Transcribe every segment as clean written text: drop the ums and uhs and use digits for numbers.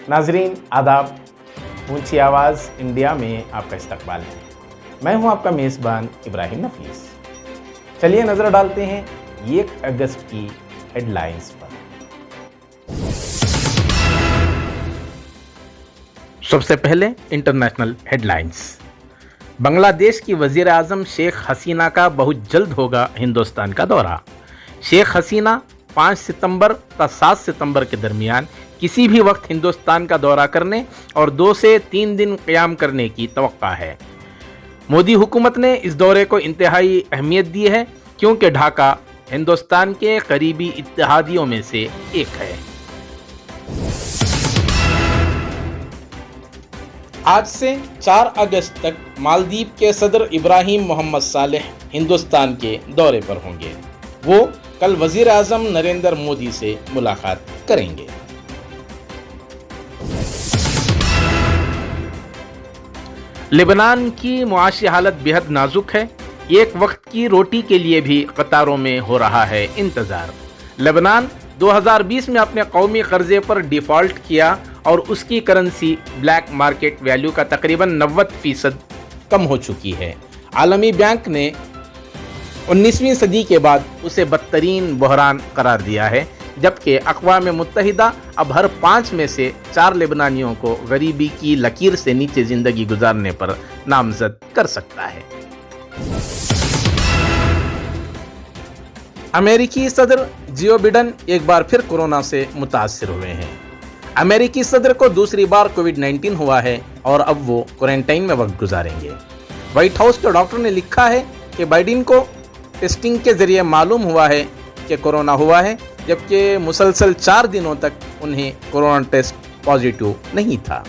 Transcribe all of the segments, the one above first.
नाजरीन आदाब, ऊंची आवाज़ इंडिया में आपका इस्तकबाल है। मैं हूं आपका मेज़बान इब्राहिम नफीस। चलिए नज़र डालते हैं 1 अगस्त की हेडलाइंस पर। सबसे पहले इंटरनेशनल हेडलाइंस। बांग्लादेश की वज़ीर आज़म शेख हसीना का बहुत जल्द होगा हिंदुस्तान का दौरा। शेख हसीना 5 सितंबर का 7 सितंबर के दरमियान किसी भी वक्त हिंदुस्तान का दौरा करने और 2 से 3 दिन क़याम करने की तवक्का है। मोदी हुकूमत ने इस दौरे को इंतहाई अहमियत दी है क्योंकि ढाका हिंदुस्तान के करीबी इत्तेहादियों में से एक है। आज से 4 अगस्त तक मालदीव के सदर इब्राहिम मोहम्मद सालेह हिंदुस्तान के दौरे पर होंगे। वो कल वज़ीर आज़म नरेंद्र मोदी से मुलाकात करेंगे। लेबनान की मुआशी हालत बेहद नाजुक है। एक वक्त की रोटी के लिए भी कतारों में हो रहा है इंतज़ार। लेबनान 2020 में अपने कौमी कर्जे पर डिफ़ॉल्ट किया और उसकी करेंसी ब्लैक मार्केट वैल्यू का तकरीबन 90% कम हो चुकी है। आलमी बैंक ने 19वीं सदी के बाद उसे बदतरीन बहरान करार दिया है, जबकि अक़वाम मुत्तहिदा अब हर 5 में से 4 लेबनानियों को गरीबी की लकीर से नीचे ज़िंदगी गुजारने पर नामज़द कर सकता है। अमेरिकी सदर जो बाइडेन एक बार फिर कोरोना से मुतासिर हुए हैं। अमेरिकी सदर को दूसरी बार कोविड-19 हुआ है और अब वो क्वारंटाइन में वक्त गुजारेंगे। व्हाइट हाउस के डॉक्टर ने लिखा है कि बाइडेन को टेस्टिंग के जरिए मालूम हुआ है कि कोरोना हुआ है, जबकि मुसलसल 4 दिनों तक उन्हें कोरोना टेस्ट पॉजिटिव नहीं था।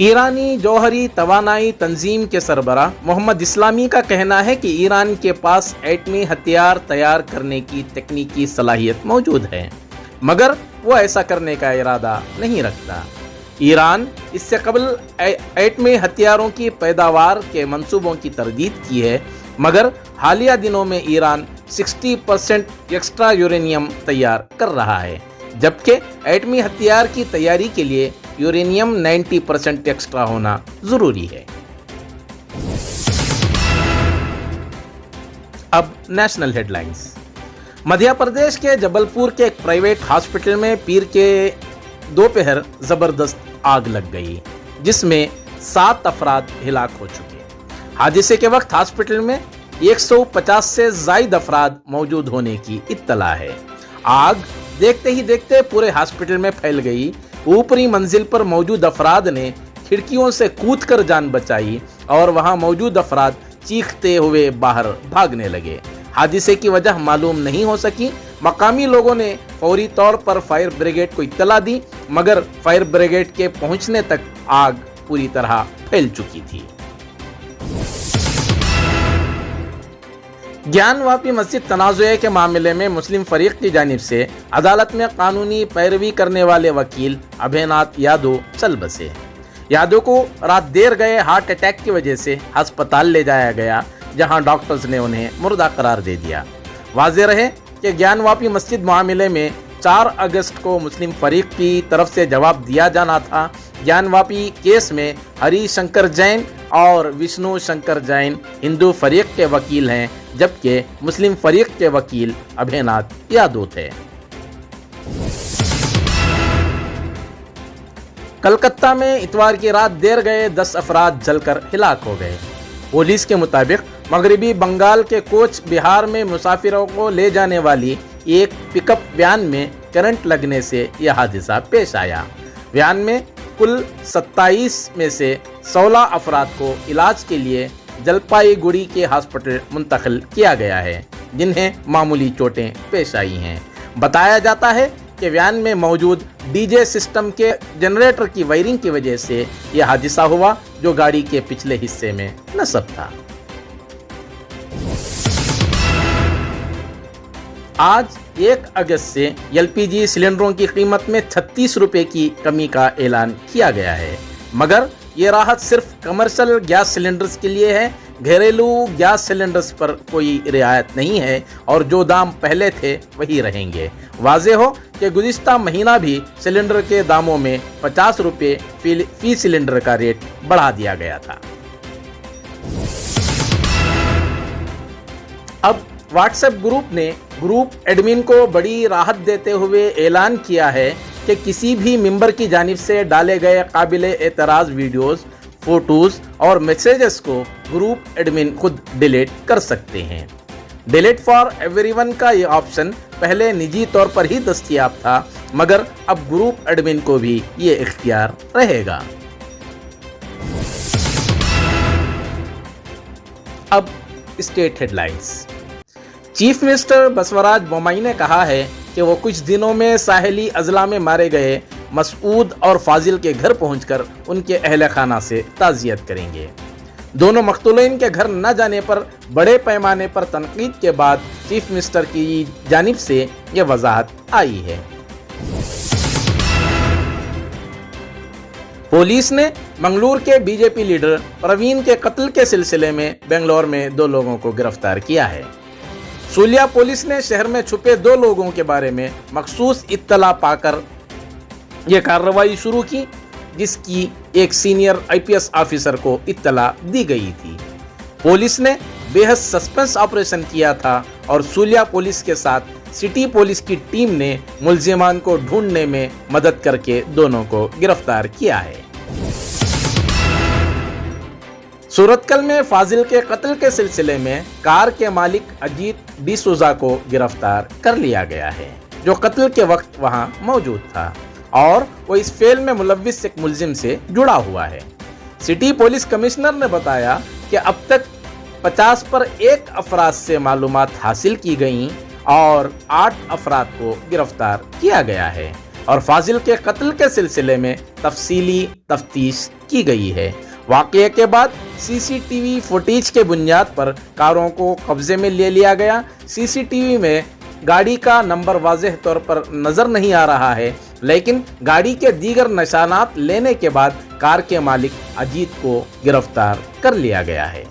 ईरानी जौहरी तवानाई तंजीम के सरबराह मोहम्मद इस्लामी का कहना है कि ईरान के पास एटमी हथियार तैयार करने की तकनीकी सलाहियत मौजूद है, मगर वो ऐसा करने का इरादा नहीं रखता। ईरान इससे कबल एटमी हथियारों की पैदावार के मंसूबों की तरदीद की है, मगर हालिया दिनों में ईरान 60% एक्स्ट्रा यूरेनियम तैयार कर रहा है, जबकि एटमी हथियार की तैयारी के लिए यूरेनियम 90% एक्स्ट्रा होना जरूरी है। अब नेशनल हेडलाइंस। मध्य प्रदेश के जबलपुर के एक प्राइवेट हॉस्पिटल में पीर के दोपहर जबरदस्त आग लग गई, जिसमें 7 अफराद हिलाक हो चुके। हादसे के वक्त हॉस्पिटल में 150 से ज़ायद अफराद मौजूद होने की इत्तला है। आग देखते ही देखते पूरे हॉस्पिटल में फैल गई। ऊपरी मंजिल पर मौजूद अफराद ने खिड़कियों से कूदकर जान बचाई और वहां मौजूद अफराद चीखते हुए बाहर भागने लगे। हादसे की वजह मालूम नहीं हो सकी। मकामी लोगों ने फौरी तौर पर फायर ब्रिगेड को इत्तला दी, मगर फायर ब्रिगेड के पहुंचने तक आग पूरी तरह फैल चुकी थी। ज्ञानवापी मस्जिद तनाज़ुए के मामले में मुस्लिम फरीक की जानिब से अदालत में कानूनी पैरवी करने वाले वकील अभयनाथ यादव चल बसे। यादव को रात देर गए हार्ट अटैक की वजह से अस्पताल ले जाया गया, जहां डॉक्टर्स ने उन्हें मुर्दा करार दे दिया। वाज़ेह रहे कि ज्ञानवापी मस्जिद मामले में 4 अगस्त को मुस्लिम फरीक की तरफ से जवाब दिया जाना था। ज्ञानवापी केस में हरि शंकर जैन और विष्णु शंकर जैन हिंदू फरीक के वकील हैं, जबकि मुस्लिम फरीक के वकील अभयनाथ यादव थे। कलकत्ता में इतवार की रात देर गए 10 अफराद जलकर हिलाक हो गए। पुलिस के मुताबिक मगरबी बंगाल के कोच बिहार में मुसाफिरों को ले जाने वाली एक पिकअप वैन में करंट लगने से यह हादसा पेश आया। वैन में कुल 27 में से 16 अफराद को इलाज के लिए जलपाईगुड़ी के हॉस्पिटल मुंतकिल किया गया है, जिन्हें मामूली चोटें पेश आई हैं। बताया जाता है कि वैन में मौजूद डीजे सिस्टम के जनरेटर की वायरिंग की वजह से यह हादसा हुआ, जो गाड़ी के पिछले हिस्से में नस्ब था। आज 1 अगस्त से एलपीजी सिलेंडरों की कीमत में 36 रुपए की कमी का ऐलान किया गया है, मगर ये राहत सिर्फ कमर्शियल गैस सिलेंडर्स के लिए है। घरेलू गैस सिलेंडर्स पर कोई रियायत नहीं है और जो दाम पहले थे वही रहेंगे। वाज़ेह हो कि गुज़िश्ता महीना भी सिलेंडर के दामों में 50 रुपये फी सिलेंडर का रेट बढ़ा दिया गया था। अब व्हाट्सएप ग्रुप ने ग्रुप एडमिन को बड़ी राहत देते हुए ऐलान किया है कि किसी भी मेंबर की जानिब से डाले गए काबिल एतराज़ वीडियोस, फोटोज़ और मैसेजेस को ग्रुप एडमिन खुद डिलीट कर सकते हैं। डिलीट फॉर एवरीवन का ये ऑप्शन पहले निजी तौर पर ही दस्तयाब था, मगर अब ग्रुप एडमिन को भी ये इख्तियार रहेगा। अब state headlines. Chief minister Basavaraj Bommai ने कहा है कि वो कुछ दिनों में साहिली अजला में मारे गए मसूद और फाजिल के घर पहुंचकर उनके अहल खाना से ताज़ियत करेंगे। दोनों मकतूलीन के घर न जाने पर बड़े पैमाने पर तनकीद के बाद चीफ मिनिस्टर की जानिब से ये वजाहत आई है। पुलिस ने मंगलूर के बीजेपी लीडर प्रवीण के कत्ल के सिलसिले में बेंगलोर में 2 लोगों को गिरफ्तार किया है। सूलिया पुलिस ने शहर में छुपे 2 लोगों के बारे में मखसूस इत्तला पाकर यह कार्रवाई शुरू की, जिसकी एक सीनियर आईपीएस ऑफिसर को इत्तला दी गई थी। पुलिस ने बेहद सस्पेंस ऑपरेशन किया था और सूलिया पुलिस के साथ सिटी पुलिस की टीम ने मुलजिमान को ढूंढने में मदद करके दोनों को गिरफ्तार किया है। सूरतकल में फाजिल के कत्ल के सिलसिले में कार के मालिक अजीत डिसूजा को गिरफ्तार कर लिया गया है, जो कत्ल के वक्त वहां मौजूद था और वो इस फेल में मुलव्विस एक मुलजिम से जुड़ा हुआ है। सिटी पुलिस कमिश्नर ने बताया कि अब तक 50 पर 1 अफराद से मालूमात हासिल की गईं और 8 अफराद को गिरफ्तार किया गया है और फाजिल के कत्ल के सिलसिले में तफसीली तफ्तीश की गई है। वाक़ये के बाद सीसीटीवी फुटेज के बुनियाद पर कारों को कब्जे में ले लिया गया। सीसीटीवी में गाड़ी का नंबर वाज़ेह तौर पर नज़र नहीं आ रहा है, लेकिन गाड़ी के दीगर निशानात लेने के बाद कार के मालिक अजीत को गिरफ्तार कर लिया गया है।